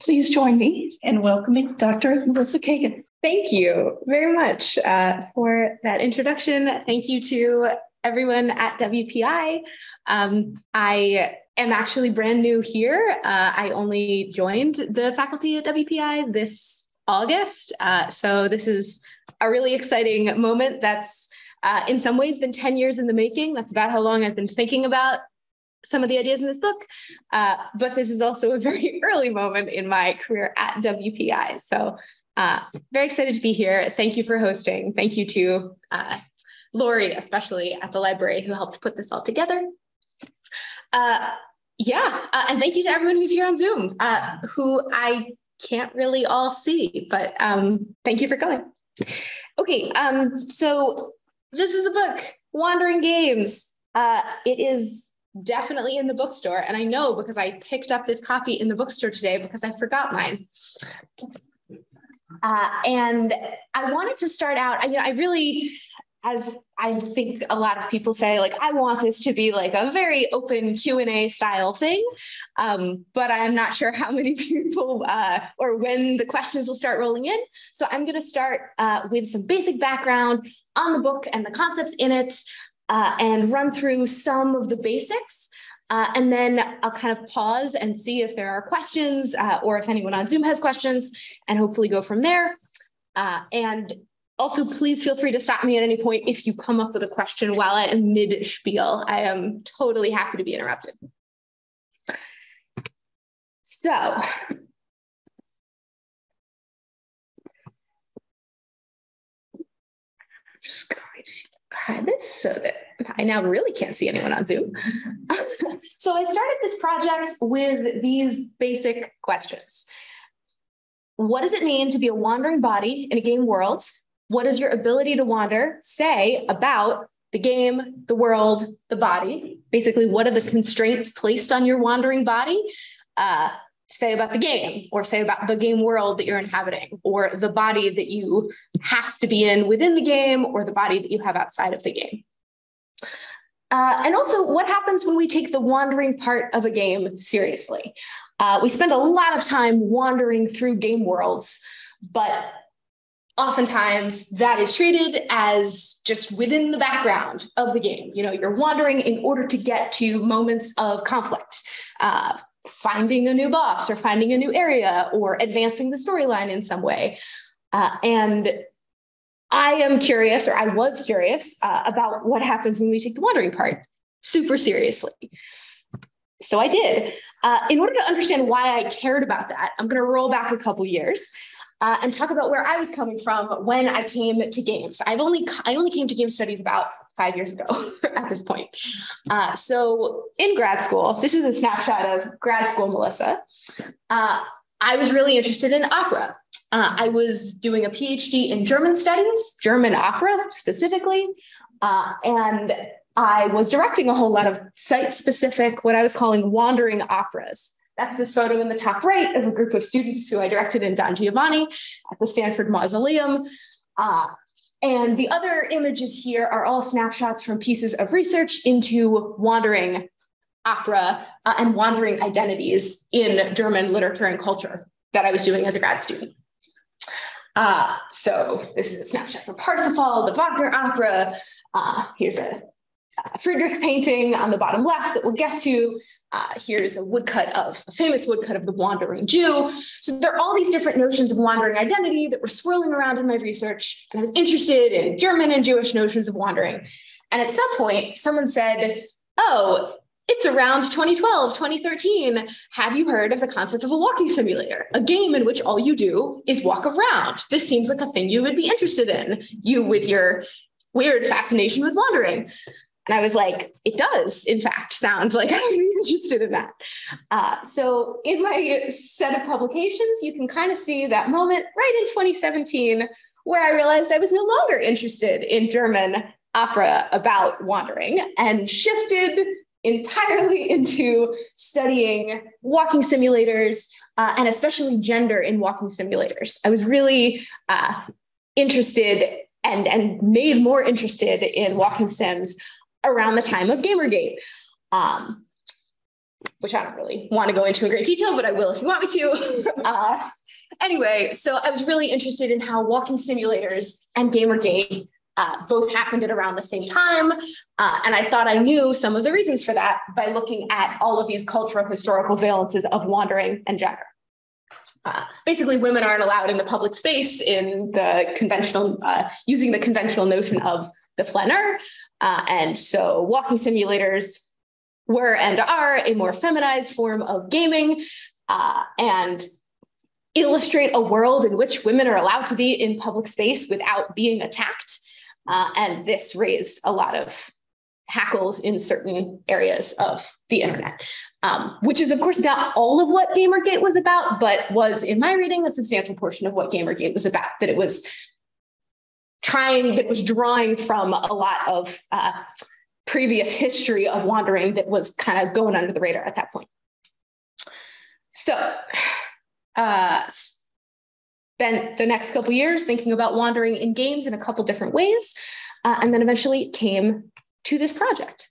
Please join me in welcoming Dr. Melissa Kagen. Thank you very much for that introduction. Thank you to everyone at WPI. I am actually brand new here. I only joined the faculty at WPI this August. So this is a really exciting moment that's in some ways been 10 years in the making. That's about how long I've been thinking about some of the ideas in this book, but this is also a very early moment in my career at WPI. So very excited to be here. Thank you for hosting. Thank you to Lori, especially at the library, who helped put this all together. And thank you to everyone who's here on Zoom, who I can't really all see, but thank you for coming. Okay, so this is the book, Wandering Games. It is definitely in the bookstore. And I know because I picked up this copy in the bookstore today because I forgot mine. And I wanted to start out, I really, as I think a lot of people say, like, I want this to be like a very open Q&A style thing, but I'm not sure how many people or when the questions will start rolling in. So I'm going to start with some basic background on the book and the concepts in it, and run through some of the basics. And then I'll kind of pause and see if there are questions or if anyone on Zoom has questions, and hopefully go from there. And also, please feel free to stop me at any point if you come up with a question while I am mid-spiel. I am totally happy to be interrupted. So, just going to hide this so that I now really can't see anyone on Zoom. So I started this project with these basic questions. What does it mean to be a wandering body in a game world? What does your ability to wander say about the game, the world, the body? Basically, what are the constraints placed on your wandering body? Say about the game, or say about the game world that you're inhabiting, or the body that you have to be in within the game, or the body that you have outside of the game. And also, what happens when we take the wandering part of a game seriously? We spend a lot of time wandering through game worlds, but oftentimes that is treated as just within the background of the game. You know, you're wandering in order to get to moments of conflict, finding a new boss or finding a new area or advancing the storyline in some way. And I am curious, or I was curious about what happens when we take the wandering part super seriously. So I did. In order to understand why I cared about that, I'm going to roll back a couple years and talk about where I was coming from when I came to games. I only came to game studies about 5 years ago at this point. So in grad school, this is a snapshot of grad school Melissa. I was really interested in opera. I was doing a PhD in German studies, German opera specifically, and I was directing a whole lot of site-specific, what I was calling wandering operas. That's this photo in the top right of a group of students who I directed in Don Giovanni at the Stanford Mausoleum. And the other images here are all snapshots from pieces of research into wandering opera and wandering identities in German literature and culture that I was doing as a grad student. So this is a snapshot from Parsifal, the Wagner opera. Here's a Friedrich painting on the bottom left that we'll get to. Here's a famous woodcut of the Wandering Jew. So there are all these different notions of wandering identity that were swirling around in my research. And I was interested in German and Jewish notions of wandering. And at some point, someone said, oh, it's around 2012, 2013. Have you heard of the concept of a walking simulator? A game in which all you do is walk around. This seems like a thing you would be interested in, you with your weird fascination with wandering. And I was like, it does, in fact, sound like I would be interested in that. So in my set of publications, you can kind of see that moment right in 2017, where I realized I was no longer interested in German opera about wandering and shifted entirely into studying walking simulators and especially gender in walking simulators. I was really interested and made more interested in walking sims around the time of Gamergate. which I don't really want to go into in great detail, but I will if you want me to. Anyway, so I was really interested in how walking simulators and Gamergate both happened at around the same time. And I thought I knew some of the reasons for that by looking at all of these cultural historical valences of wandering and gender. Basically, women aren't allowed in the public space in the conventional, using the conventional notion of the flaneur. And so walking simulators were and are a more feminized form of gaming and illustrate a world in which women are allowed to be in public space without being attacked. And this raised a lot of hackles in certain areas of the internet, which is, of course, not all of what Gamergate was about, but was, in my reading, a substantial portion of what Gamergate was about, that it was drawing from a lot of previous history of wandering that was kind of going under the radar at that point. So spent the next couple of years thinking about wandering in games in a couple different ways, and then eventually came to this project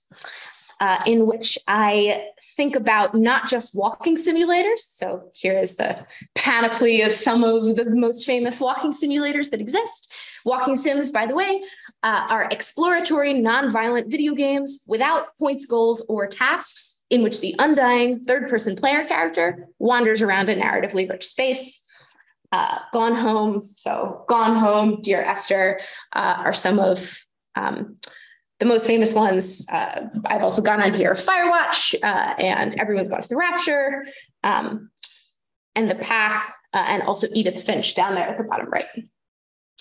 in which I think about not just walking simulators. So here is the panoply of some of the most famous walking simulators that exist. Walking sims, by the way, are exploratory, non-violent video games without points, goals, or tasks in which the undying third-person player character wanders around a narratively rich space. Gone Home, Dear Esther are some of the most famous ones. I've also gone on here, Firewatch, and Everyone's Gone to the Rapture, and The Path, and also Edith Finch down there at the bottom right.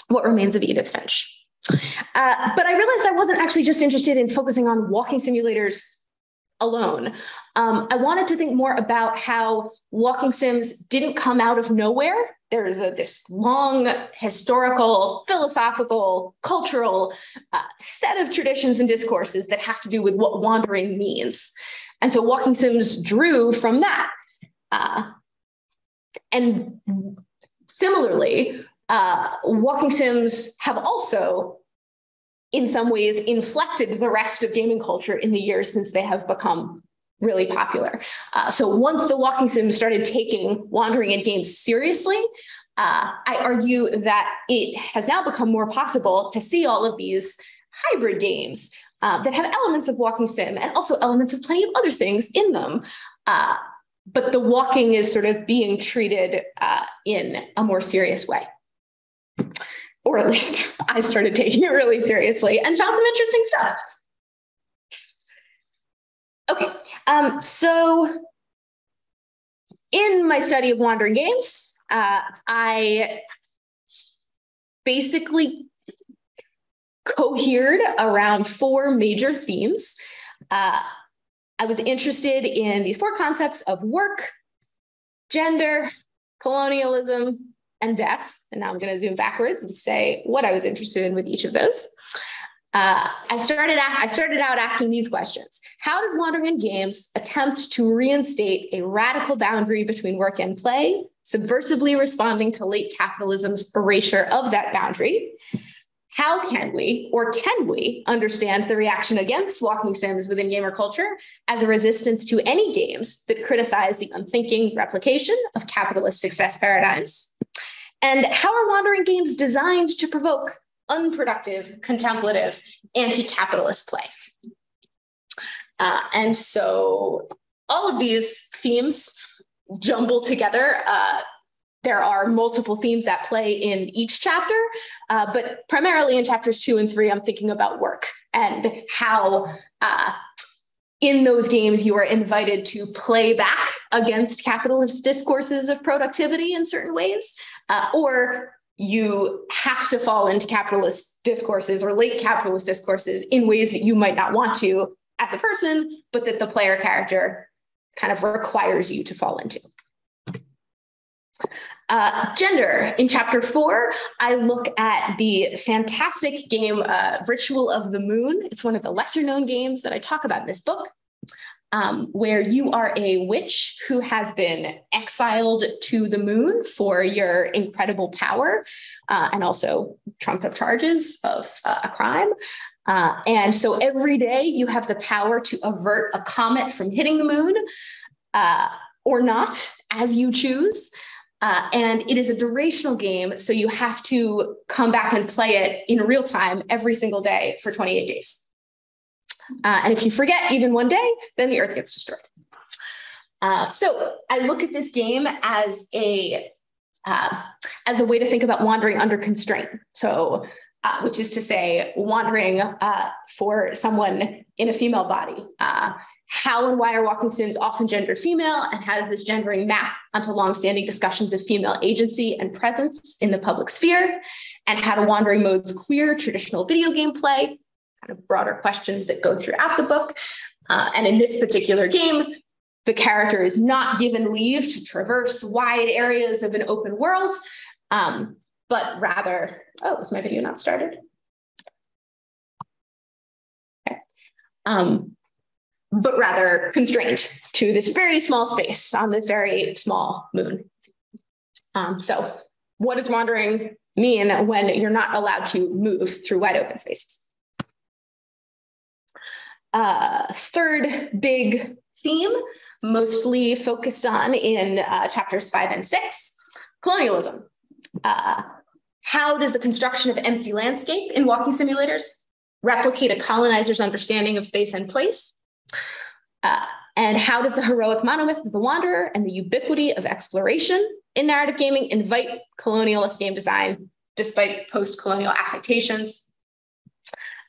What Remains of Edith Finch. But I realized I wasn't actually just interested in focusing on walking simulators alone. I wanted to think more about how walking sims didn't come out of nowhere. There is this long historical, philosophical, cultural set of traditions and discourses that have to do with what wandering means. And so walking sims drew from that. And similarly, walking sims have also, in some ways, inflected the rest of gaming culture in the years since they have become really popular. So once the walking sims started taking wandering in games seriously, I argue that it has now become more possible to see all of these hybrid games that have elements of walking sim and also elements of plenty of other things in them. But the walking is sort of being treated in a more serious way. Or at least I started taking it really seriously and found some interesting stuff. Okay, so in my study of wandering games, I basically cohered around four major themes. I was interested in these four concepts of work, gender, colonialism, and death. And now I'm going to zoom backwards and say what I was interested in with each of those. I started out asking these questions. How does wandering in games attempt to reinstate a radical boundary between work and play, subversively responding to late capitalism's erasure of that boundary? How can we understand the reaction against walking sims within gamer culture as a resistance to any games that criticize the unthinking replication of capitalist success paradigms? And how are wandering games designed to provoke unproductive, contemplative, anti-capitalist play? And so all of these themes jumble together. There are multiple themes at play in each chapter, but primarily in chapters 2 and 3, I'm thinking about work and how in those games you are invited to play back against capitalist discourses of productivity in certain ways, or you have to fall into capitalist discourses or late capitalist discourses in ways that you might not want to as a person, but that the player character kind of requires you to fall into. Gender. In chapter 4, I look at the fantastic game Ritual of the Moon. It's one of the lesser known games that I talk about in this book. where you are a witch who has been exiled to the moon for your incredible power and also trumped up charges of a crime. And so every day you have the power to avert a comet from hitting the moon or not, as you choose. And it is a durational game, so you have to come back and play it in real time every single day for 28 days. And if you forget even one day, then the Earth gets destroyed. So I look at this game as a way to think about wandering under constraint. So, which is to say, wandering for someone in a female body. How and why are walking sims often gendered female, and how does this gendering map onto longstanding discussions of female agency and presence in the public sphere, and how do wandering modes queer traditional video game play? Kind of broader questions that go throughout the book. And in this particular game, the character is not given leave to traverse wide areas of an open world, but rather, oh, is my video not started? Okay. But rather constrained to this very small space on this very small moon. So what does wandering mean when you're not allowed to move through wide open spaces? Third big theme, mostly focused on in chapters 5 and 6, colonialism. How does the construction of empty landscape in walking simulators replicate a colonizer's understanding of space and place? And how does the heroic monolith of the wanderer and the ubiquity of exploration in narrative gaming invite colonialist game design despite post-colonial affectations?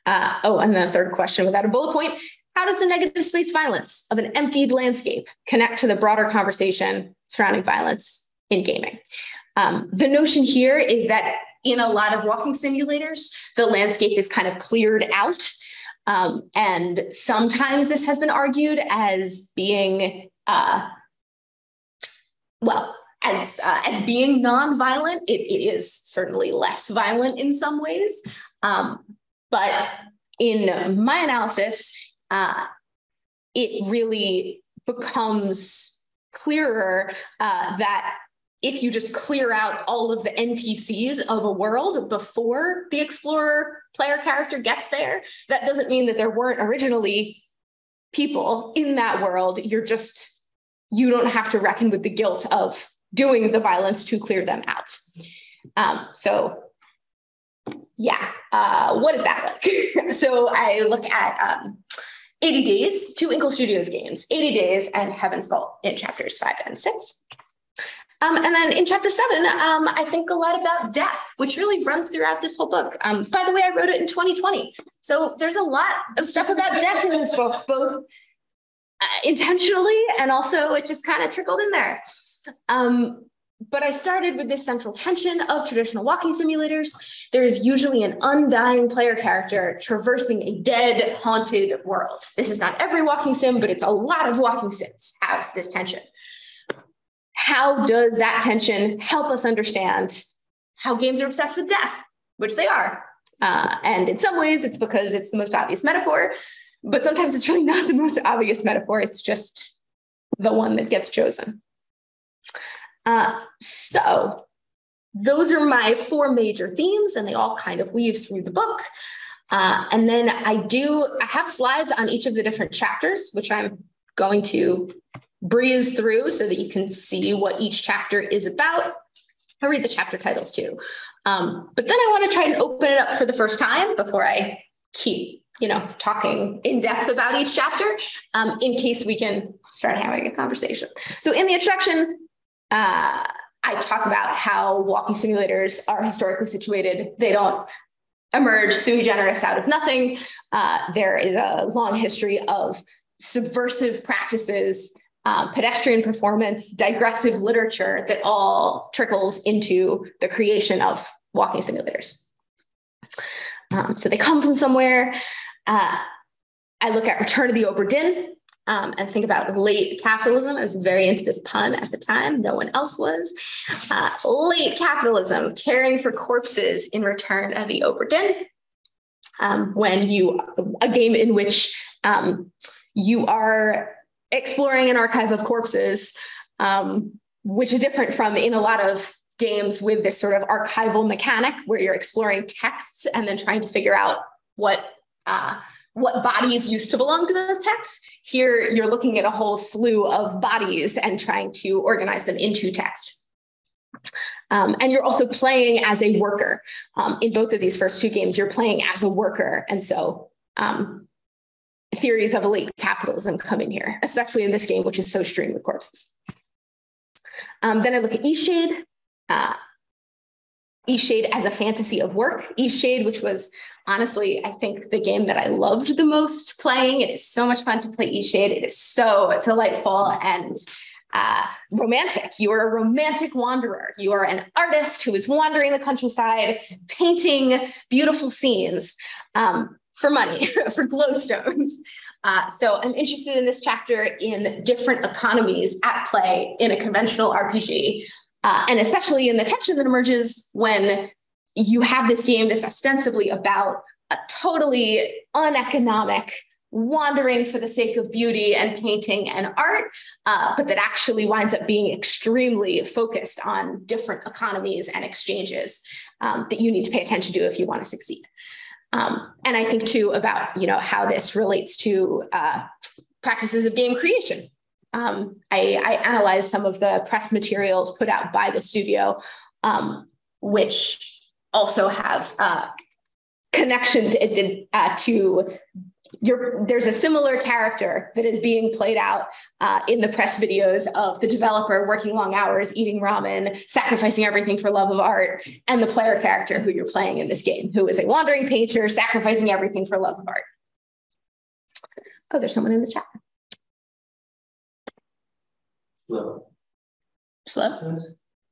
And then the third question without a bullet point, how does the negative space violence of an emptied landscape connect to the broader conversation surrounding violence in gaming? The notion here is that in a lot of walking simulators, the landscape is kind of cleared out. And sometimes this has been argued as being, as being non-violent. It is certainly less violent in some ways. But in my analysis, it really becomes clearer that if you just clear out all of the NPCs of a world before the explorer player character gets there, that doesn't mean that there weren't originally people in that world. You don't have to reckon with the guilt of doing the violence to clear them out. What is that like? So I look at 80 Days, two Inkle Studios games, 80 Days and Heaven's Vault in chapters 5 and 6. And then in chapter 7, I think a lot about death, which really runs throughout this whole book. By the way, I wrote it in 2020. So there's a lot of stuff about death in this book, both intentionally and also it just kind of trickled in there. But I started with this central tension of traditional walking simulators. There is usually an undying player character traversing a dead, haunted world. This is not every walking sim, but it's a lot of walking sims have this tension. How does that tension help us understand how games are obsessed with death, which they are? And in some ways, it's because it's the most obvious metaphor, but sometimes it's really not the most obvious metaphor. It's just the one that gets chosen. So those are my 4 major themes, and they all kind of weave through the book. And then I have slides on each of the different chapters, which I'm going to breeze through so that you can see what each chapter is about. I'll read the chapter titles too. But then I want to try and open it up for the first time before I keep, talking in depth about each chapter, in case we can start having a conversation. So in the introduction, I talk about how walking simulators are historically situated. They don't emerge sui generis out of nothing. There is a long history of subversive practices, pedestrian performance, digressive literature that all trickles into the creation of walking simulators. So they come from somewhere. I look at Return of the Obra Dinn and think about late capitalism. I was very into this pun at the time. No one else was. Late capitalism, caring for corpses in Return of the Obra Dinn. A game in which you are exploring an archive of corpses, which is different from in a lot of games with this sort of archival mechanic where you're exploring texts and then trying to figure out what bodies used to belong to those texts. Here, you're looking at a whole slew of bodies and trying to organize them into text. And you're also playing as a worker. In both of these first two games, you're playing as a worker. And so theories of elite capitalism come in here, especially in this game, which is so strewn with corpses. Then I look at Eastshade. Eastshade as a fantasy of work. Eastshade, which was honestly, I think, the game that I loved the most playing. It is so much fun to play Eastshade. It is so delightful and romantic. You are a romantic wanderer. You are an artist who is wandering the countryside, painting beautiful scenes for money, for glowstones. So I'm interested in this chapter in different economies at play in a conventional RPG. And especially in the tension that emerges when you have this game that's ostensibly about a totally uneconomic wandering for the sake of beauty and painting and art, but that actually winds up being extremely focused on different economies and exchanges that you need to pay attention to if you want to succeed. And I think too about, how this relates to practices of game creation. I analyzed some of the press materials put out by the studio, which also have connections to there's a similar character that is being played out in the press videos of the developer working long hours, eating ramen, sacrificing everything for love of art, and the player character who you're playing in this game, who is a wandering painter, sacrificing everything for love of art. Oh, there's someone in the chat.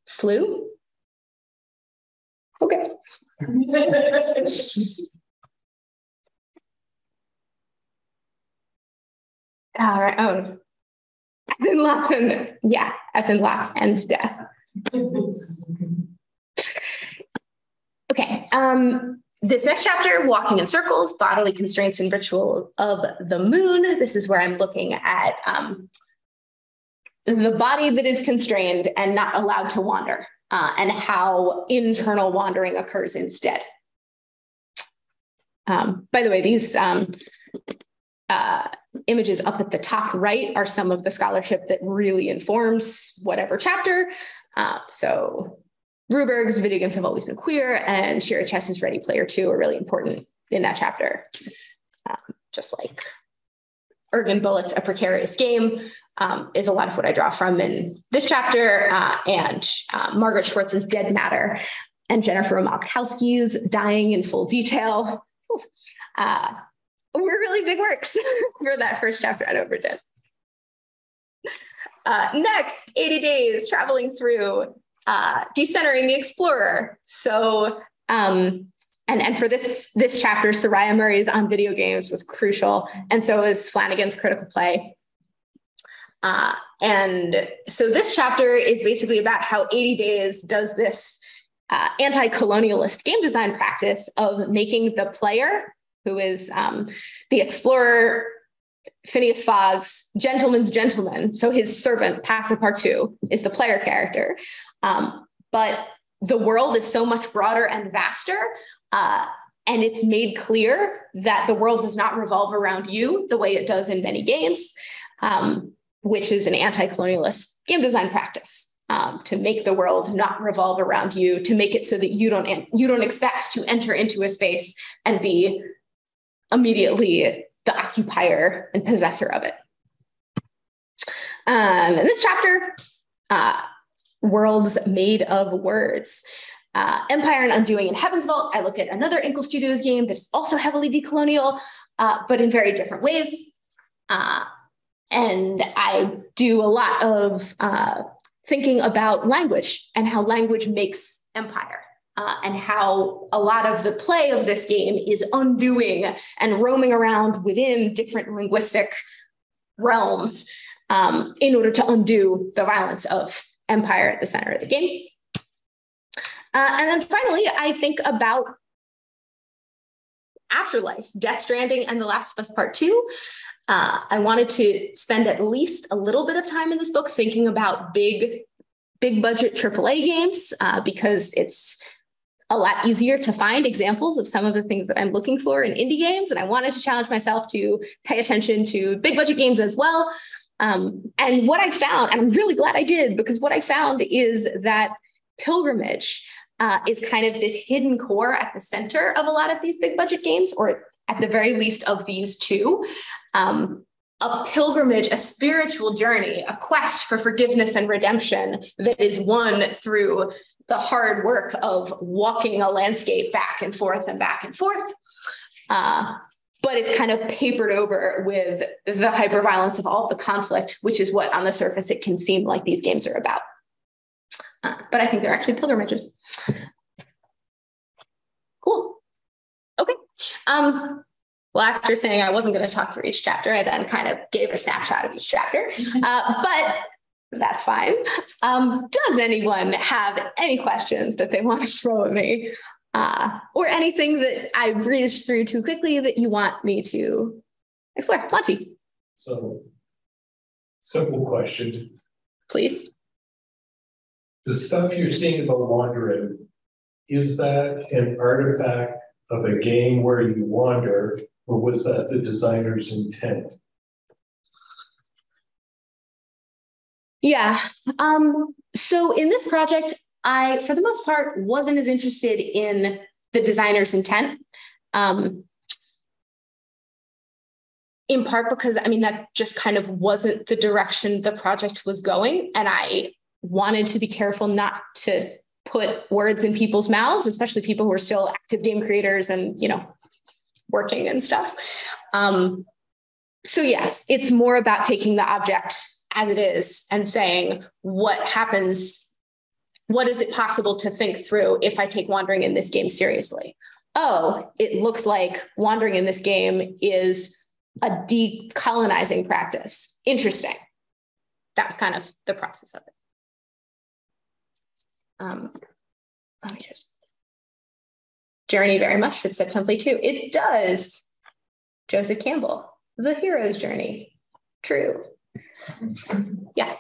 Slew? Okay. All right. Oh, as in lots and death. Okay. This next chapter, Walking in Circles, Bodily Constraints and Ritual of the Moon. This is where I'm looking at the body that is constrained and not allowed to wander, and how internal wandering occurs instead. By the way, these images up at the top right are some of the scholarship that really informs whatever chapter. So Ruberg's Video Games Have Always Been Queer and Shira Chess's Ready Player 2 are really important in that chapter. Just like Ergen Bullett's A Precarious Game is a lot of what I draw from in this chapter, and Margaret Schwartz's Dead Matter and Jennifer Malkowski's Dying in Full Detail. Were really big works for that first chapter on Overdid. Next, 80 Days, Traveling Through, Decentering the Explorer. So, and for this chapter, Soraya Murray's On Video Games was crucial, and so was Flanagan's Critical Play. And so this chapter is basically about how 80 Days does this anti-colonialist game design practice of making the player, who is the explorer, Phineas Fogg's gentleman's gentleman. So his servant, Passepartout, is the player character. But the world is so much broader and vaster, and it's made clear that the world does not revolve around you the way it does in many games, which is an anti-colonialist game design practice. To make the world not revolve around you, to make it so that you don't expect to enter into a space and be immediately the occupier and possessor of it. In this chapter, Worlds Made of Words. Empire and Undoing in Heaven's Vault, I look at another Inkle Studios game that is also heavily decolonial, but in very different ways. And I do a lot of thinking about language and how language makes empire. And how a lot of the play of this game is undoing and roaming around within different linguistic realms in order to undo the violence of empire at the center of the game. And then finally, I think about Afterlife, Death Stranding, and The Last of Us Part 2. I wanted to spend at least a little bit of time in this book thinking about big budget AAA games because it's a lot easier to find examples of some of the things that I'm looking for in indie games. And I wanted to challenge myself to pay attention to big budget games as well. And what I found, and I'm really glad I did, because what I found is that Pilgrimage is kind of this hidden core at the center of a lot of these big budget games, or at the very least of these two. A pilgrimage, a spiritual journey, a quest for forgiveness and redemption that is won through the hard work of walking a landscape back and forth and back and forth. But it's kind of papered over with the hyperviolence of all the conflict, which is what on the surface it can seem like these games are about. But I think they're actually pilgrimages. Cool. Okay. Well, after saying I wasn't going to talk through each chapter, I then kind of gave a snapshot of each chapter, but that's fine. Does anyone have any questions that they want to throw at me, or anything that I breezed through too quickly that you want me to explore? Monty. So, simple question. Please. The stuff you're seeing about wandering, is that an artifact of a game where you wander, or was that the designer's intent? Yeah. So in this project, I, for the most part, wasn't as interested in the designer's intent. In part because, I mean, that just kind of wasn't the direction the project was going. And I wanted to be careful not to put words in people's mouths, especially people who are still active game creators and, you know, working and stuff. So yeah, it's more about taking the object as it is and saying, what happens? What is it possible to think through if I take wandering in this game seriously? Oh, it looks like wandering in this game is a decolonizing practice. Interesting. That was kind of the process of it. Let me just. Journey very much fits that template too. It does. Joseph Campbell, The Hero's Journey. True. Yeah.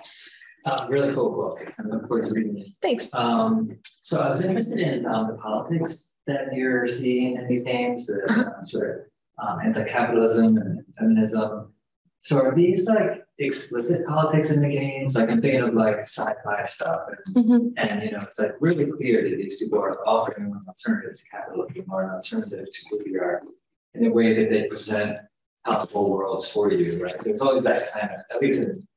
Really cool book. I'm looking forward to reading it. Thanks. So I was interested in the politics that you're seeing in these games, the sort of anti-capitalism and feminism. So are these like explicit politics in the games? Like I'm thinking of like sci-fi stuff, and you know, it's like really clear that these people are offering an alternative to capitalism or an alternative to who we are in the way that they present possible worlds for you, right? There's always that kind of, at least in,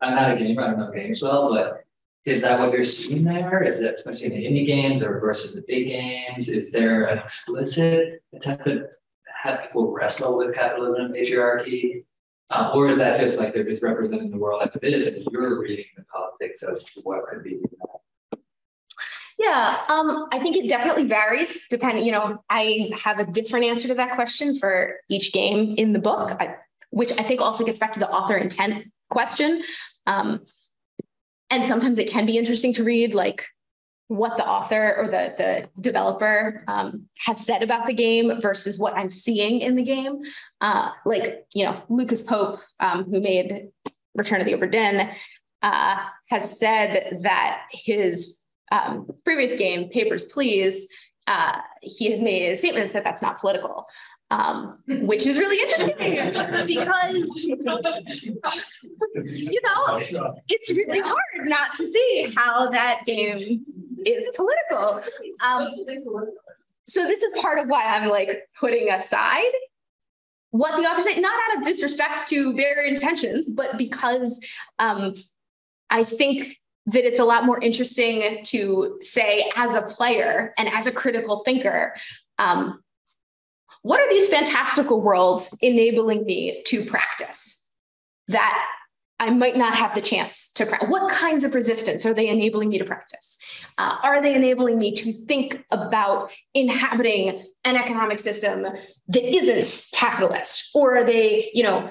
I'm not a gamer, I don't know games well, but is that what you're seeing there? Is it especially in the indie games or versus the big games? Is there an explicit attempt to have people wrestle with capitalism and patriarchy? Or is that just like they're just representing the world as it is and you're reading the politics of what could be? Yeah, I think it definitely varies depending, you know, I have a different answer to that question for each game in the book, which I think also gets back to the author intent question. And sometimes it can be interesting to read like what the author or the developer has said about the game versus what I'm seeing in the game. Like, you know, Lucas Pope, who made Return of the Obra Dinn, has said that his previous game, Papers, Please, he has made statements that that's not political, which is really interesting because, you know, it's really hard not to see how that game is political. So this is part of why I'm like putting aside what the author said, not out of disrespect to their intentions, but because I think that it's a lot more interesting to say as a player and as a critical thinker, what are these fantastical worlds enabling me to practice that I might not have the chance to practice? What kinds of resistance are they enabling me to practice? Are they enabling me to think about inhabiting an economic system that isn't capitalist? Or are they, you know,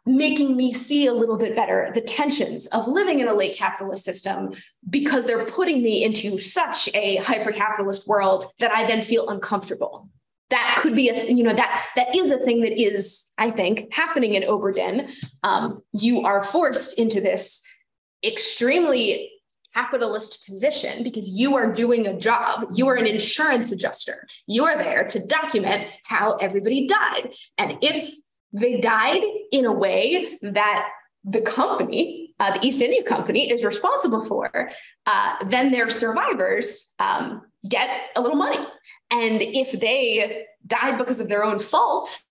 making me see a little bit better the tensions of living in a late capitalist system because they're putting me into such a hyper-capitalist world that I then feel uncomfortable? that could be that is a thing that is, I think, happening in Oberdin. You are forced into this extremely capitalist position because you are doing a job. You are an insurance adjuster. You are there to document how everybody died. And if they died in a way that the company, the East India Company, is responsible for, then their survivors get a little money. And if they died because of their own fault,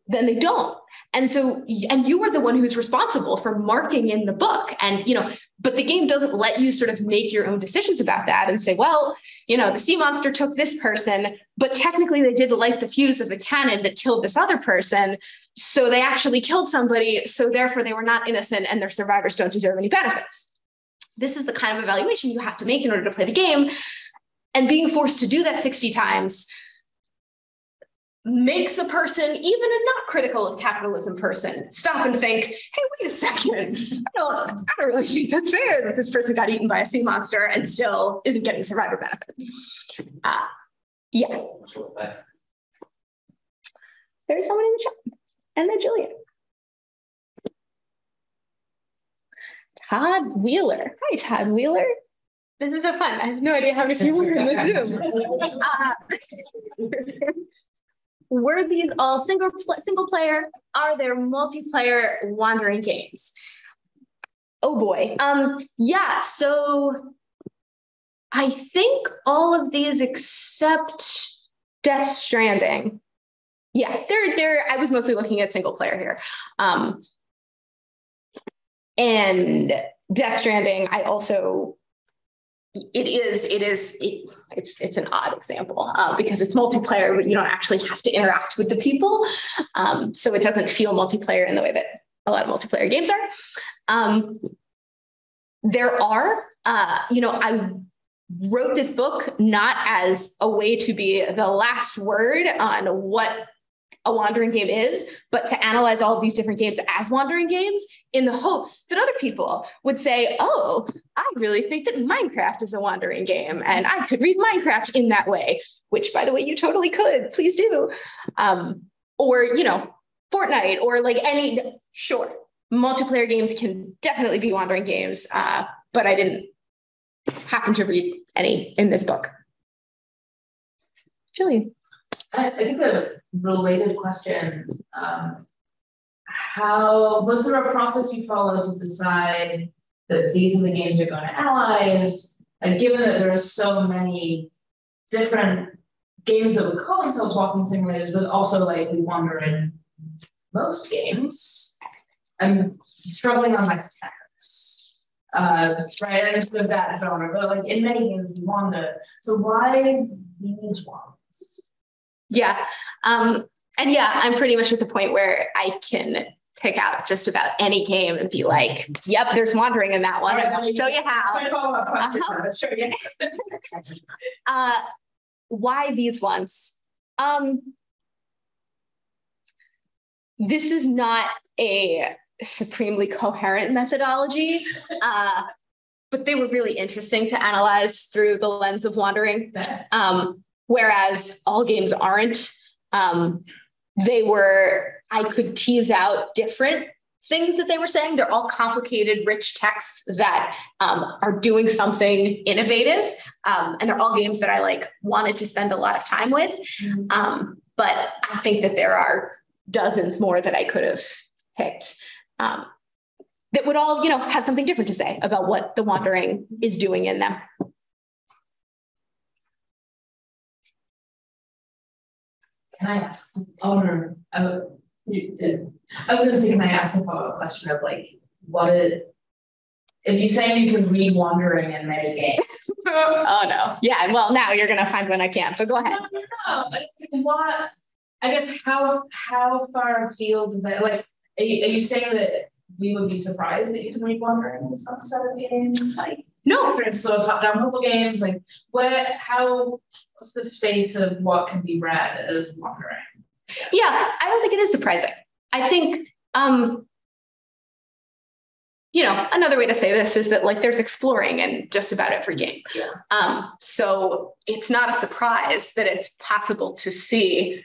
then they don't. And so, and you are the one who's responsible for marking in the book. And, but the game doesn't let you sort of make your own decisions about that and say, well, the sea monster took this person, but technically they did light the fuse of the cannon that killed this other person. So they actually killed somebody. So therefore they were not innocent and their survivors don't deserve any benefits. This is the kind of evaluation you have to make in order to play the game. And being forced to do that 60 times makes a person, even a not critical of capitalism person, stop and think, hey, wait a second. I don't really think that's fair that this person got eaten by a sea monster and still isn't getting survivor benefits. Yeah. There's someone in the chat. And then Julian. Todd Wheeler. Hi, Todd Wheeler. This is so fun. I have no idea how much you were in the Zoom. Were these all single player? Are there multiplayer wandering games? Oh boy. Yeah, so I think all of these except Death Stranding. Yeah, I was mostly looking at single player here. And Death Stranding, I also, it's an odd example because it's multiplayer, but you don't actually have to interact with the people. So it doesn't feel multiplayer in the way that a lot of multiplayer games are. There are, I wrote this book not as a way to be the last word on what a wandering game is, but to analyze all of these different games as wandering games in the hopes that other people would say, oh, I really think that Minecraft is a wandering game and I could read Minecraft in that way, which by the way, you totally could, please do. Or, Fortnite or sure, multiplayer games can definitely be wandering games, but I didn't happen to read any in this book. Jillian. I think a related question, how was there a process you followed to decide that these are the games you're going to analyze? And given that there are so many different games that would call themselves walking simulators, but also we wander in most games, I'm struggling on Tetris. Right, I understood that genre, but in many games you wander. So why these ones? Yeah. And yeah, I'm pretty much at the point where I can pick out just about any game and be like, yep, there's wandering in that one. Right, I'll show you how. Show you. Why these ones? This is not a supremely coherent methodology, but they were really interesting to analyze through the lens of wandering. Whereas all games aren't. I could tease out different things that they were saying. They're all complicated, rich texts that are doing something innovative. And they're all games that I wanted to spend a lot of time with. But I think that there are dozens more that I could have picked that would all, have something different to say about what the wandering is doing in them. Can I ask? I was going to say, can I ask a follow-up question of if you're saying you can read wandering in many games? Oh no! Yeah, well now you're going to find one I can't. But go ahead. No. What? I guess how far afield does that Are you saying that we would be surprised that you can read wandering in some set of games? No, for sort of top-down puzzle games, what's the space of what can be read as wandering? Yeah, I don't think it is surprising. I think another way to say this is that like there's exploring in just about every game. So it's not a surprise that it's possible to see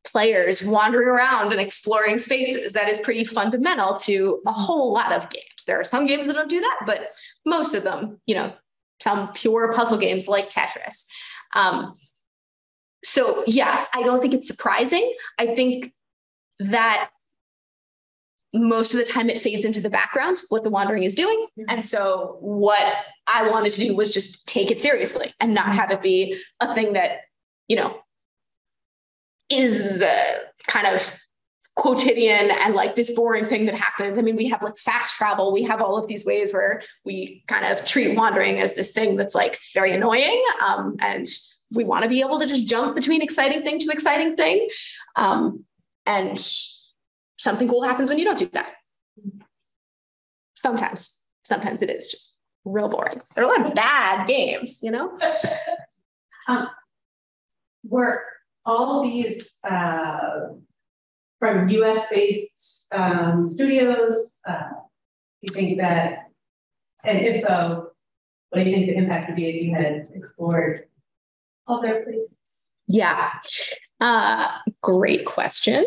players wandering around and exploring spaces. That is pretty fundamental to a whole lot of games. There are some games that don't do that, but most of them, some pure puzzle games like Tetris. So yeah, I don't think it's surprising. I think that most of the time it fades into the background, what the wandering is doing. And so what I wanted to do was just take it seriously and not have it be a thing that, is kind of quotidian and like this boring thing that happens. I mean, we have like fast travel. We have all of these ways where we kind of treat wandering as this thing that's like very annoying. And we want to be able to just jump between exciting thing to exciting thing. And something cool happens when you don't do that. Sometimes it is just real boring. There are a lot of bad games, Were all these from US-based studios? You think that, and if so, what do you think the impact would be if you had explored other places? Yeah, great question.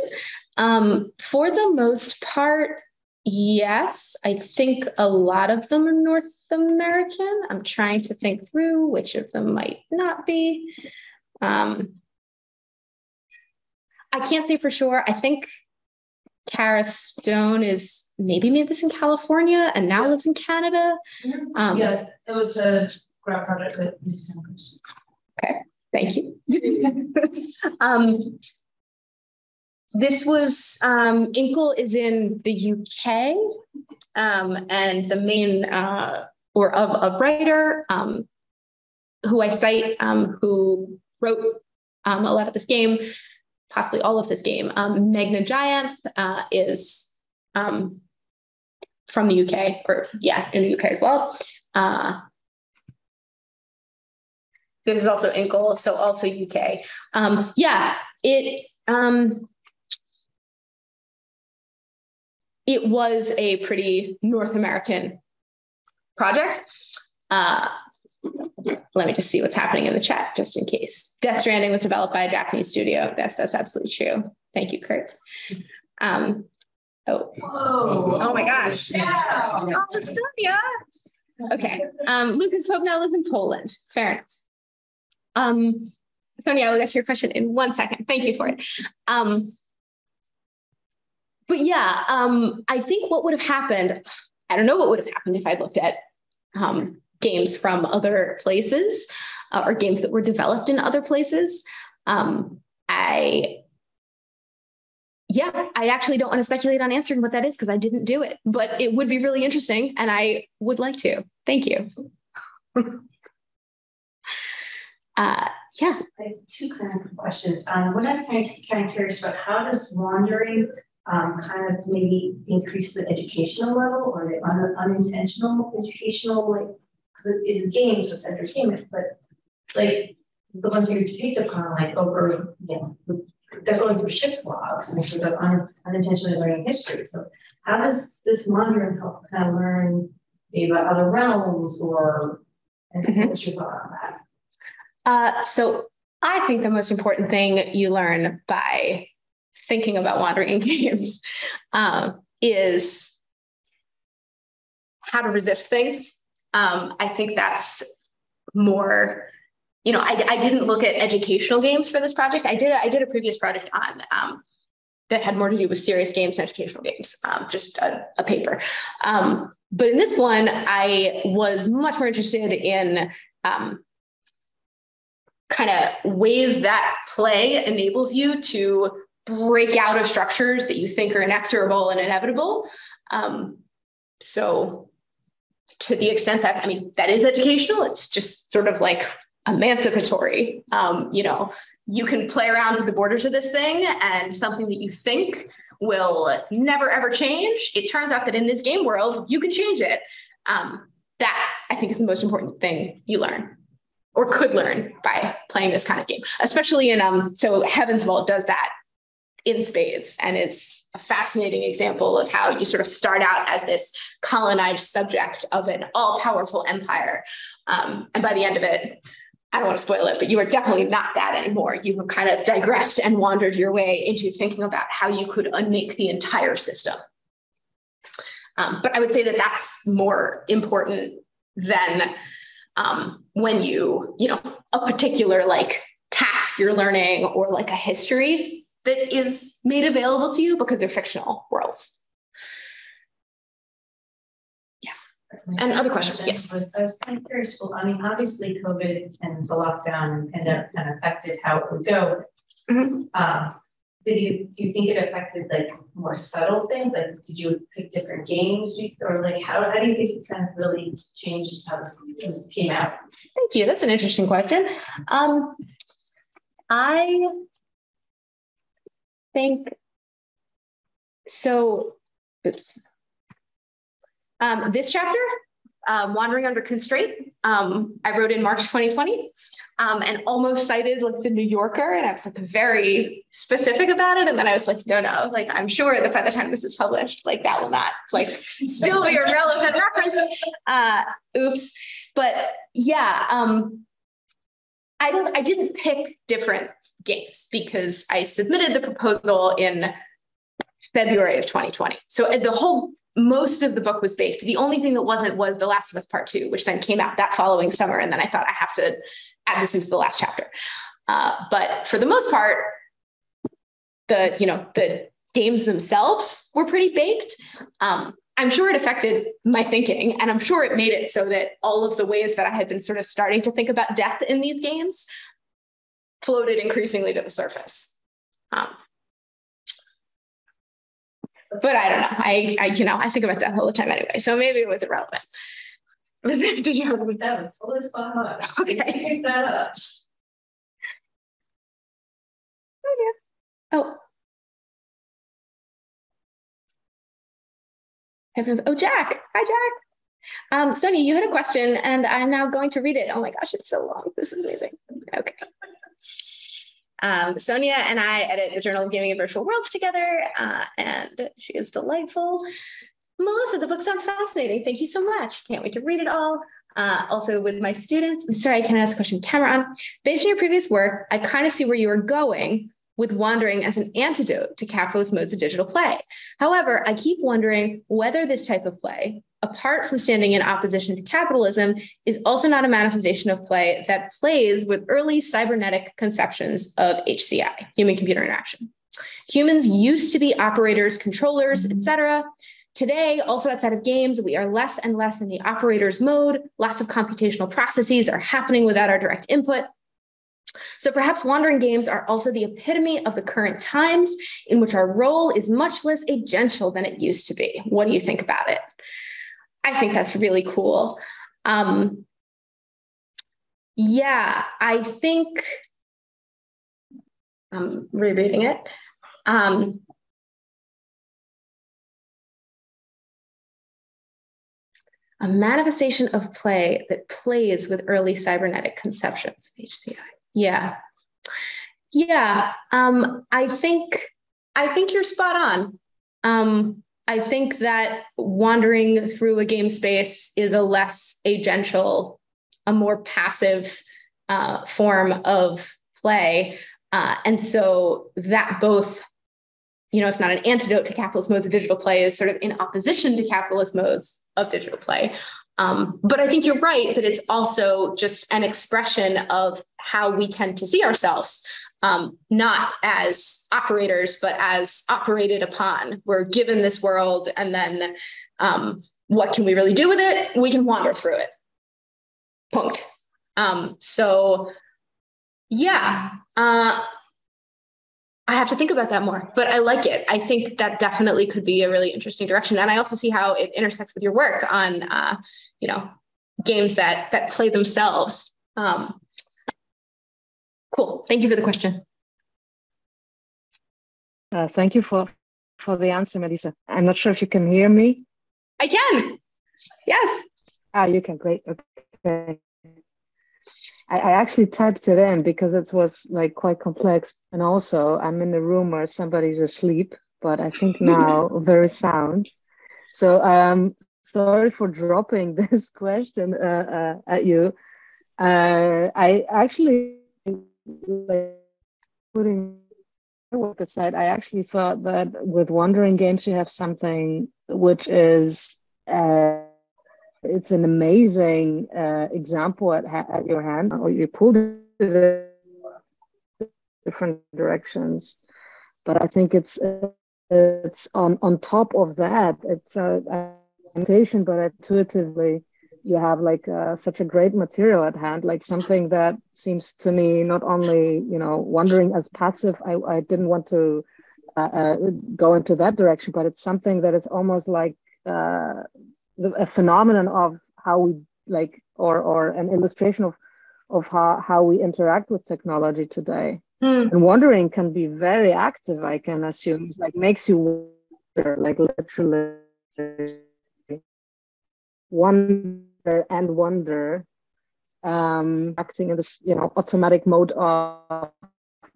For the most part, yes, I think a lot of them are North American. I'm trying to think through which of them might not be. I can't say for sure. I think Kara Stone is maybe made this in California and now lives in Canada. Yeah, it was a grad project at UC Santa Cruz. Okay, thank you. This was, Inkle is in the UK, and the main, or of a writer who I cite, who wrote a lot of this game, possibly all of this game. Meghna Jayanth is from the UK, or yeah, in the UK as well. There's also Inkle, so also UK. Yeah, it was a pretty North American project. Let me just see what's happening in the chat, just in case. Death Stranding was developed by a Japanese studio. That's absolutely true. Thank you, Kurt. Oh my gosh. Yeah. Oh, it's Sonia. Okay. Lucas Pope now lives in Poland. Fair enough. Sonia, I will get to your question in 1 second. Thank you for it. But yeah, I think what would have happened, I don't know what would have happened if I looked at games from other places or games that were developed in other places. I actually don't want to speculate on answering what that is because I didn't do it, but it would be really interesting and I would like to. Thank you. Yeah. I have two kind of questions. One I was kind of curious about, how does wandering kind of maybe increase the educational level or the unintentional educational, like, because it's games, so it's entertainment, but like the ones you picked upon, like over, they're going through shift logs and sort of unintentionally learning history. So how does this wandering help kind of learn maybe about other realms or what's your thought on that? So I think the most important thing you learn by thinking about wandering in games is how to resist things. I think that's more, I didn't look at educational games for this project. I did a previous project on that had more to do with serious games and educational games, just a paper. But in this one, I was much more interested in kind of ways that play enables you to break out of structures that you think are inexorable and inevitable. So to the extent that, that is educational, it's just sort of like emancipatory. You can play around with the borders of this thing and something that you think will never, ever change. It turns out that in this game world, you can change it. That I think is the most important thing you learn or could learn by playing this kind of game, especially in, so Heaven's Vault does that in spades and it's a fascinating example of how you sort of start out as this colonized subject of an all-powerful empire. And by the end of it, I don't want to spoil it, but you are definitely not that anymore. You have kind of digressed and wandered your way into thinking about how you could unmake the entire system. But I would say that that's more important than when you know, a particular like task you're learning or like a history that is made available to you because they're fictional worlds. Yeah. And other question, yes. I was kind of curious. Well, I mean, obviously COVID and the lockdown and pandemic kind of affected how it would go. Mm-hmm. Do you think it affected like more subtle things? Like, did you pick different games, or like how do you think it kind of really changed how it came out? Thank you. That's an interesting question. I think so. Oops. This chapter, Wandering Under Constraint, I wrote in March 2020. And almost cited like the New Yorker, and I was like very specific about it. And then I was like, no, like I'm sure that by the time this is published, like that will not like still be a relevant reference. Oops. But yeah, I didn't pick different games because I submitted the proposal in February of 2020. So most of the book was baked. The only thing that wasn't was The Last of Us Part 2, which then came out that following summer. And then I thought I have to add this into the last chapter. But for the most part, the games themselves were pretty baked. I'm sure it affected my thinking, and I'm sure it made it so that all of the ways that I had been sort of starting to think about death in these games floated increasingly to the surface. But I don't know. I think about death all the time anyway, so maybe it was irrelevant. Did you have that was totally spot on? Okay. Pick that up. Oh yeah. Oh. Oh, Jack. Hi, Jack. Sonia, you had a question, and I'm now going to read it. Oh my gosh, it's so long. This is amazing. Okay. Sonia and I edit the Journal of Gaming and Virtual Worlds together, and she is delightful. Melissa, the book sounds fascinating. Thank you so much. Can't wait to read it all. Also with my students. I'm sorry, I can't ask a question camera on. Based on your previous work, I kind of see where you are going with wandering as an antidote to capitalist modes of digital play. However, I keep wondering whether this type of play, apart from standing in opposition to capitalism, is also not a manifestation of play that plays with early cybernetic conceptions of HCI, human-computer interaction. Humans used to be operators, controllers, etc. Today, also outside of games, we are less and less in the operator's mode. Lots of computational processes are happening without our direct input. So perhaps wandering games are also the epitome of the current times in which our role is much less agential than it used to be. What do you think about it? I think that's really cool. Yeah, I think I'm rereading it. A manifestation of play that plays with early cybernetic conceptions of HCI. Yeah. I think you're spot on. I think that wandering through a game space is a less agential, a more passive form of play. And so that both, if not an antidote to capitalist modes of digital play, is sort of in opposition to capitalist modes of digital play. But I think you're right that it's also just an expression of how we tend to see ourselves, not as operators, but as operated upon. We're given this world, and then what can we really do with it? We can wander through it. Punct. So yeah, I have to think about that more, but I like it. I think that definitely could be a really interesting direction. And I also see how it intersects with your work on, games that play themselves. Cool. Thank you for the question. Thank you for the answer, Melissa. I'm not sure if you can hear me. I can. Yes. You can. Great. Okay. I actually typed it in because it was like quite complex. And also I'm in a room where somebody's asleep. but I think now very sound. So sorry for dropping this question at you. I actually, like, putting work aside, I actually thought that with wandering games you have something which is it's an amazing example at your hand, or you pulled it in different directions. But I think it's on top of that, it's a limitation, but intuitively you have like such a great material at hand, like something that seems to me not only, wandering as passive. I didn't want to go into that direction, but it's something that is almost like a phenomenon of how we like, or an illustration of how we interact with technology today. And wandering can be very active, I can assume. It's like makes you wonder, like literally wonder, acting in this, automatic mode of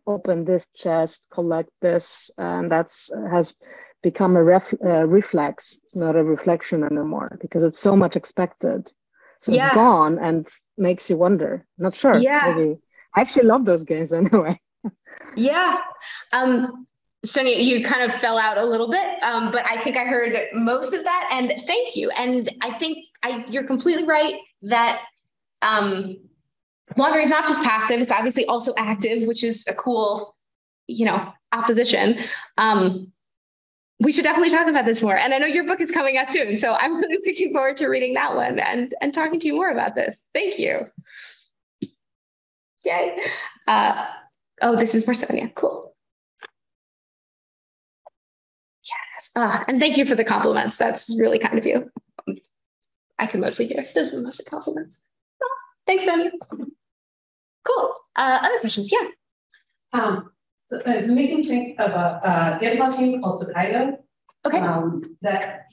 open this chest, collect this, and has become a reflex, not a reflection anymore, because it's so much expected. So it's gone and makes you wonder. Not sure. Yeah. Maybe. I actually love those games anyway. Yeah. Sonia, you kind of fell out a little bit, but I think I heard most of that, and thank you. And I think you're completely right that wandering is not just passive, it's obviously also active, which is a cool, opposition. We should definitely talk about this more. And I know your book is coming out soon, so I'm really looking forward to reading that one and talking to you more about this. Thank you. Yay. Oh, this is for Sonia. Cool. Yes. And thank you for the compliments. That's really kind of you. I can mostly hear. Those were mostly compliments. Oh, thanks, Sonia. Cool. Other questions? Yeah. So it's making me think of a GitHub team called Kagen. Okay. That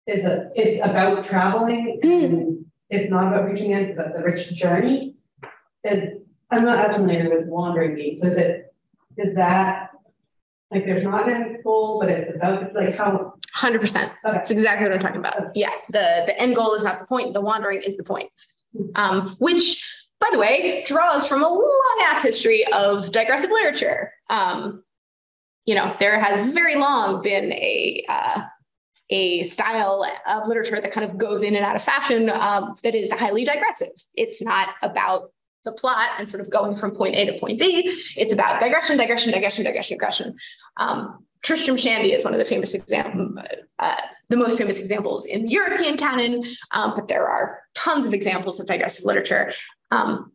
is it's about traveling. And it's not about reaching the end, but the rich journey. I'm not as familiar with wandering games. So is that like there's not an end goal, but it's about like how 100%. Okay. That's exactly what I'm talking about. Yeah. The end goal is not the point. The wandering is the point. Which, by the way, draws from a long ass history of digressive literature. There has very long been a style of literature that kind of goes in and out of fashion that is highly digressive. It's not about the plot and sort of going from point A to point B. It's about digression. Tristram Shandy is one of the famous the most famous examples in the European canon, but there are tons of examples of digressive literature. And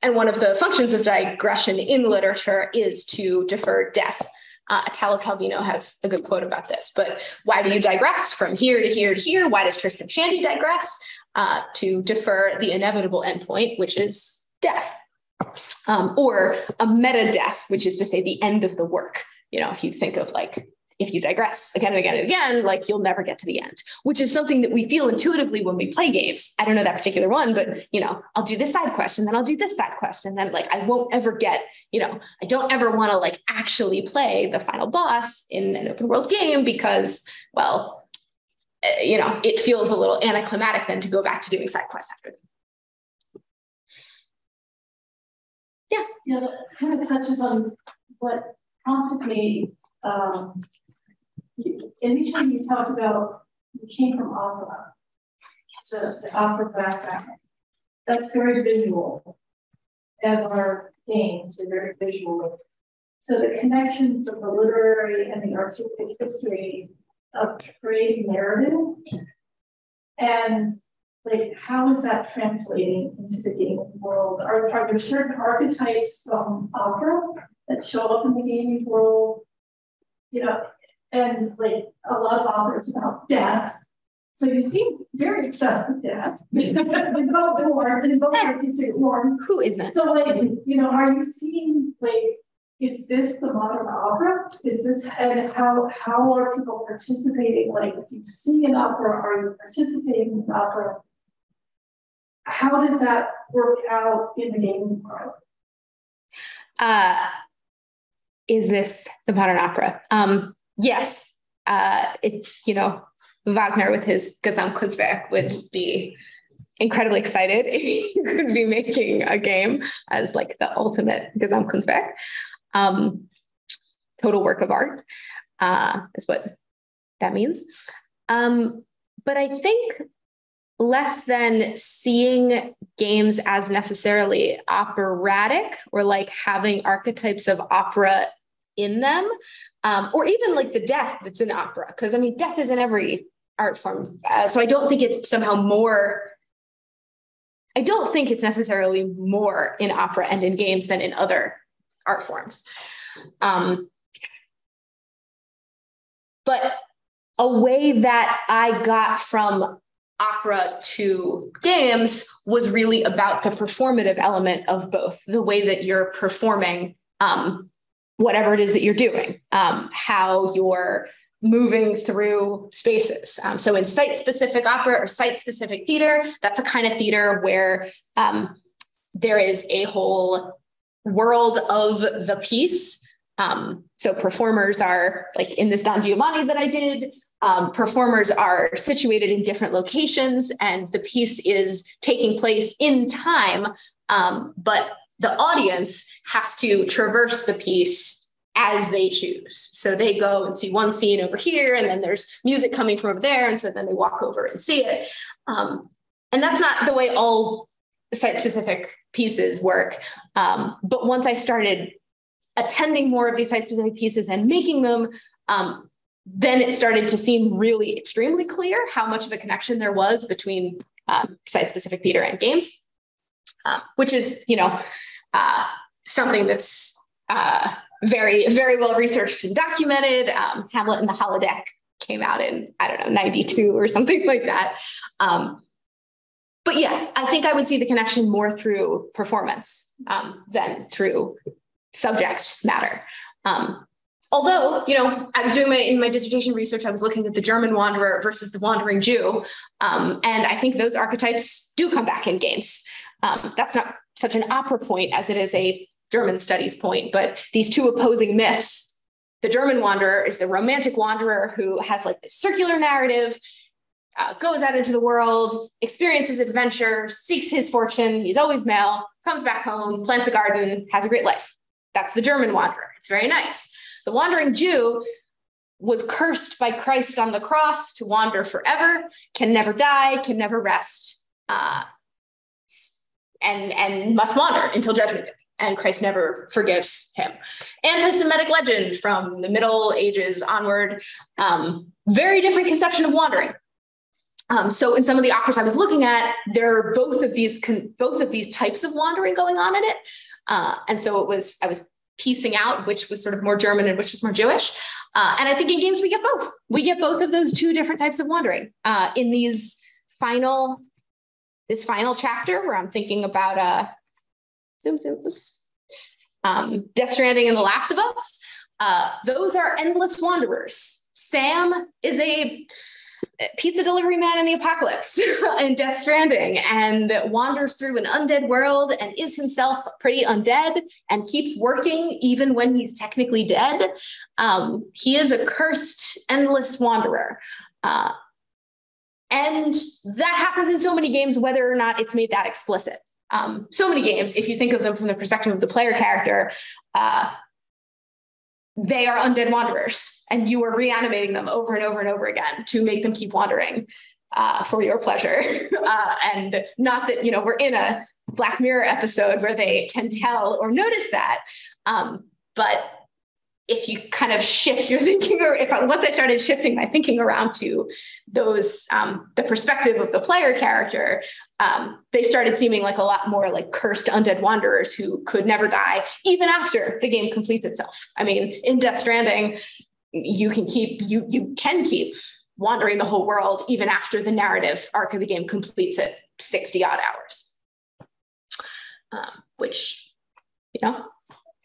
one of the functions of digression in literature is to defer death. Italo Calvino has a good quote about this, but why do you digress from here to here to here? Why does Tristram Shandy digress? To defer the inevitable endpoint, which is death, or a meta death, which is to say the end of the work. If you think of like, if you digress again and again and again, like you'll never get to the end, which is something that we feel intuitively when we play games. I don't know that particular one, but I'll do this side quest and then I'll do this side quest. And then like, I won't ever get, I don't ever want to like actually play the final boss in an open world game because, well, it feels a little anticlimactic then to go back to doing side quests after that. Yeah, that kind of touches on what prompted me. Initially, you talked about you came from opera, the opera background. That's very visual, as are games. They're very visual. So the connection from the literary and the artistic history of creating narrative, and like how is that translating into the gaming world? Are there certain archetypes from opera that show up in the gaming world? And like a lot of authors about death. So you seem very obsessed with death. In both artistic forms. Who isn't? So like, are you seeing like, is this the modern opera? Is this, and how are people participating? Like, if you see an opera, are you participating in the opera? How does that work out in the gaming world? Is this the modern opera? yes, Wagner with his Gesamtkunstwerk would be incredibly excited if he could be making a game as like the ultimate Gesamtkunstwerk. Total work of art is what that means. But I think less than seeing games as necessarily operatic or like having archetypes of opera in them, or even like the death that's in opera. Because I mean, death is in every art form. So I don't think it's somehow more, I don't think it's necessarily more in opera and in games than in other art forms. But a way that I got from opera to games was really about the performative element of both, the way that you're performing whatever it is that you're doing, how you're moving through spaces. So in site-specific opera or site-specific theater, that's a kind of theater where there is a whole world of the piece. So performers are, like in this Don Giovanni that I did, performers are situated in different locations and the piece is taking place in time, but the audience has to traverse the piece as they choose. So they go and see one scene over here, and then there's music coming from over there, and so then they walk over and see it. And that's not the way all site-specific pieces work. But once I started attending more of these site-specific pieces and making them, then it started to seem really extremely clear how much of a connection there was between site-specific theater and games, which is, something that's very, very well researched and documented. Hamlet and the Holodeck came out in, 92 or something like that. But yeah, I think I would see the connection more through performance than through subject matter. Although, I was doing in my dissertation research, I was looking at the German wanderer versus the wandering Jew. And I think those archetypes do come back in games. That's not such an opera point as it is a German studies point, but these two opposing myths. The German wanderer is the romantic wanderer who has like this circular narrative, goes out into the world, experiences adventure, seeks his fortune. He's always male, comes back home, plants a garden, has a great life. That's the German wanderer. It's very nice. The wandering Jew was cursed by Christ on the cross to wander forever, can never die, can never rest, and must wander until judgment day. And Christ never forgives him. Anti-Semitic legend from the Middle Ages onward. Very different conception of wandering. So in some of the operas I was looking at, there are both of these types of wandering going on in it. And so I was piecing out which was sort of more German and which was more Jewish. And I think in games we get both. We get both of those two different types of wandering in this final chapter where I'm thinking about Death Stranding and The Last of Us. Those are endless wanderers. Sam is a pizza delivery man in the apocalypse in Death Stranding and wanders through an undead world and is himself pretty undead and keeps working even when he's technically dead. He is a cursed, endless wanderer. And that happens in so many games, whether or not it's made that explicit. So many games, if you think of them from the perspective of the player character, they are undead wanderers, and you are reanimating them over and over and over again to make them keep wandering for your pleasure. And not that, we're in a Black Mirror episode where they can tell or notice that. But if you kind of shift your thinking, or once I started shifting my thinking around to those, the perspective of the player character, they started seeming like a lot more like cursed undead wanderers who could never die, even after the game completes itself. I mean, in Death Stranding, you can keep wandering the whole world even after the narrative arc of the game completes at 60 odd hours. Which, I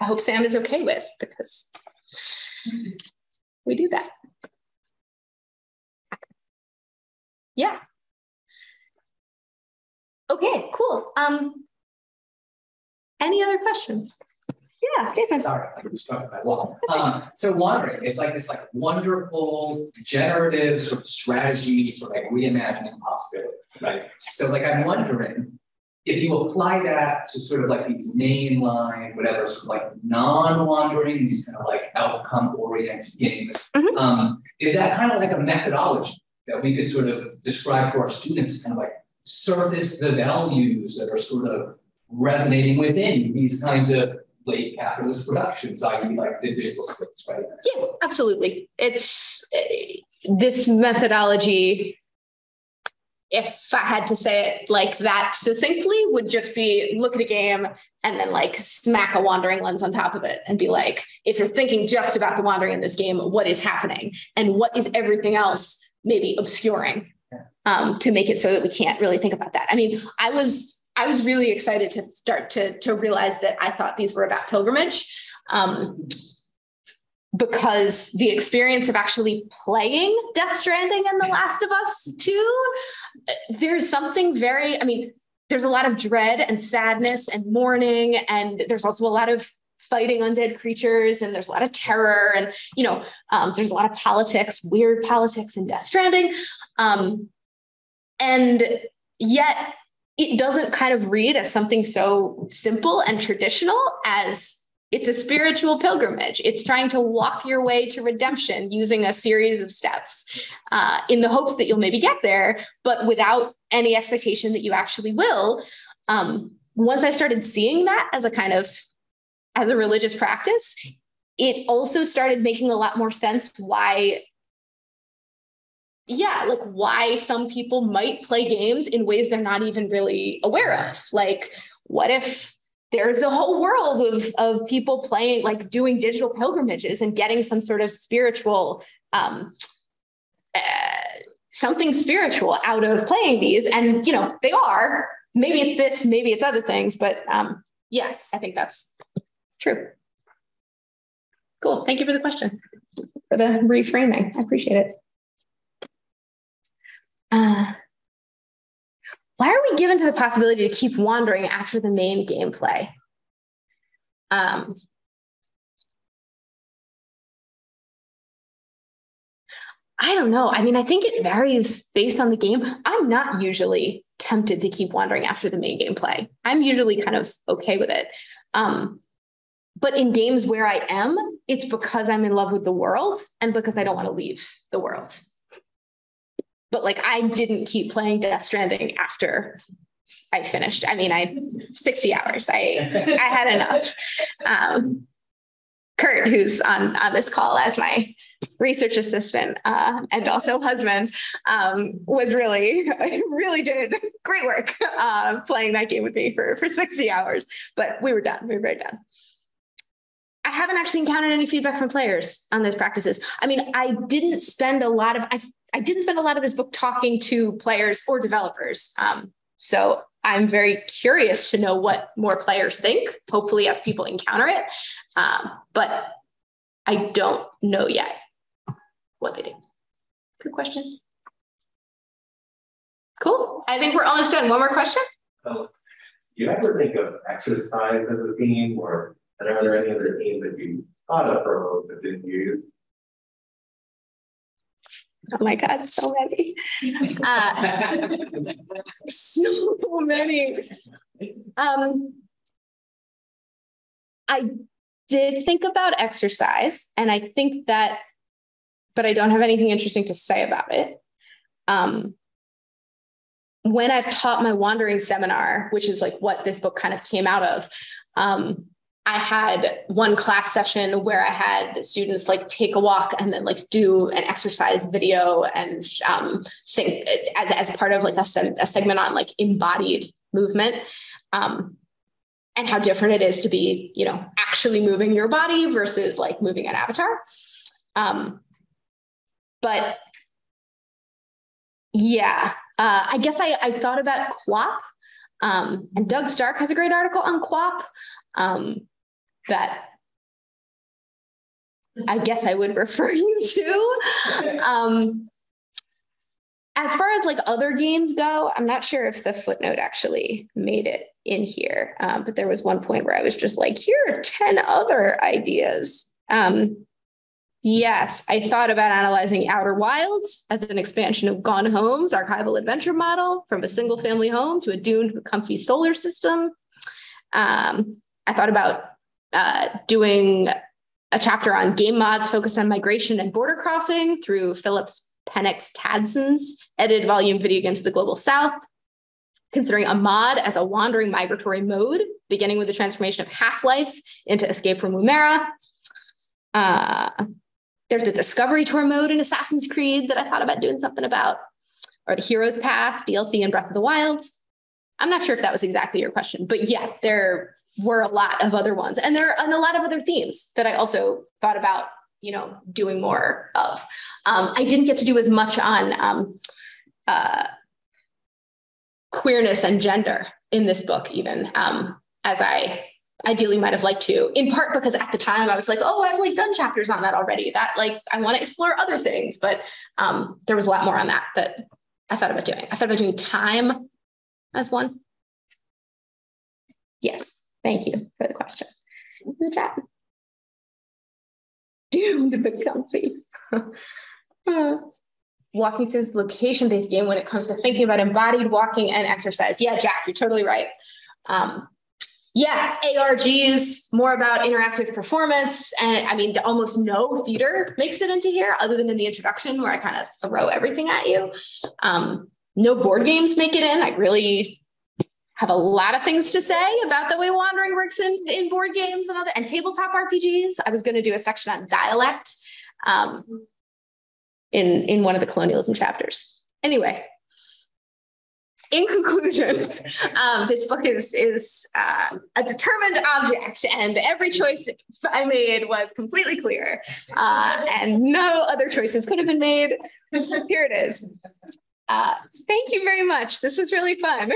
hope Sam is okay with, because we do that. Yeah. Okay, cool. Any other questions? Yeah, Jason. Sorry, I was talking about well. So wandering is like this like wonderful generative sort of strategy for like reimagining possibility, right? So like I'm wondering if you apply that to sort of like these mainline, whatever, sort of like non-wandering, these kind of like outcome-oriented games, is that kind of like a methodology that we could sort of describe to our students, kind of like surface the values that are sort of resonating within these kinds of late capitalist productions, i.e. like the digital space, right? Yeah, absolutely. It's this methodology, if I had to say it like that succinctly, would just be look at a game and then like smack a wandering lens on top of it and be like, if you're thinking just about the wandering in this game, what is happening? And what is everything else maybe obscuring to make it so that we can't really think about that? I mean, I was really excited to start to realize that I thought these were about pilgrimage. Because the experience of actually playing Death Stranding and The Last of Us 2, there's something very, I mean, there's a lot of dread and sadness and mourning, and there's also a lot of fighting undead creatures, and there's a lot of terror, and, you know, there's a lot of politics, weird politics in Death Stranding. And yet it doesn't kind of read as something so simple and traditional as it's a spiritual pilgrimage. It's trying to walk your way to redemption using a series of steps in the hopes that you'll maybe get there, but without any expectation that you actually will. Once I started seeing that as a religious practice, it also started making a lot more sense why some people might play games in ways they're not even really aware of. Like, what if there's a whole world of people playing, like doing digital pilgrimages and getting some sort of spiritual, something spiritual out of playing these. And, you know, they are, maybe it's this, maybe it's other things, but yeah, I think that's true. Cool. Thank you for the question, for the reframing. I appreciate it. Why are we given to the possibility to keep wandering after the main gameplay? I don't know. I mean, I think it varies based on the game. I'm not usually tempted to keep wandering after the main gameplay. I'm usually kind of okay with it. But in games where I am, it's because I'm in love with the world and because I don't want to leave the world. But like, I didn't keep playing Death Stranding after I finished. I mean, 60 hours. I had enough. Kurt, who's on this call as my research assistant and also husband, was really did great work playing that game with me for 60 hours. But we were done. We were very done. I haven't actually encountered any feedback from players on those practices. I mean, I didn't spend a lot of this book talking to players or developers. So I'm very curious to know what more players think, hopefully as people encounter it. But I don't know yet what they do. Good question. Cool. I think we're almost done. One more question? Do you ever think of exercise as a theme, or are there any other themes that you thought of for a moment but didn't use? Oh my God, so many. So many. I did think about exercise, and I think that, but I don't have anything interesting to say about it. When I've taught my wandering seminar, which is like what this book kind of came out of, I had one class session where I had students like take a walk and then like do an exercise video and think as part of like a segment on like embodied movement and how different it is to be, you know, actually moving your body versus like moving an avatar. But yeah, I guess I thought about QWOP, and Doug Stark has a great article on QWOP. That I guess I would refer you to. As far as like other games go, I'm not sure if the footnote actually made it in here. But there was one point where I was just like, here are 10 other ideas. Yes, I thought about analyzing Outer Wilds as an expansion of Gone Home's archival adventure model from a single family home to a doomed comfy solar system. I thought about doing a chapter on game mods focused on migration and border crossing through Phillips Penix Tadson's edited volume Video Games of the Global South, considering a mod as a wandering migratory mode, beginning with the transformation of Half-Life into Escape from Woomera. There's a Discovery Tour mode in Assassin's Creed that I thought about doing something about, or the Hero's Path DLC in Breath of the Wild. I'm not sure if that was exactly your question, but yeah, there were a lot of other ones, and there are a lot of other themes that I also thought about, doing more of. I didn't get to do as much on queerness and gender in this book, even as I ideally might have liked to, in part because at the time I was like, oh, I've done chapters on that already, that I want to explore other things, but there was a lot more on that I thought about doing. I thought about doing time as one. Yes, thank you for the question. The chat. Doomed but comfy. Walking sims location-based game when it comes to thinking about embodied walking and exercise. Yeah, Jack, you're totally right. Yeah, ARGs, more about interactive performance. And I mean, almost no theater makes it into here other than in the introduction where I kind of throw everything at you. No board games make it in. I really have a lot of things to say about the way wandering works in board games and tabletop RPGs. I was going to do a section on dialect in one of the colonialism chapters. Anyway, in conclusion, this book is a determined object, and every choice I made was completely clear, and no other choices could have been made. Here it is. Thank you very much. This was really fun.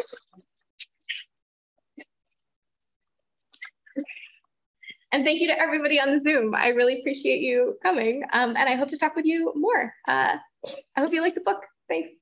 And thank you to everybody on the Zoom. I really appreciate you coming, and I hope to talk with you more. I hope you like the book. Thanks.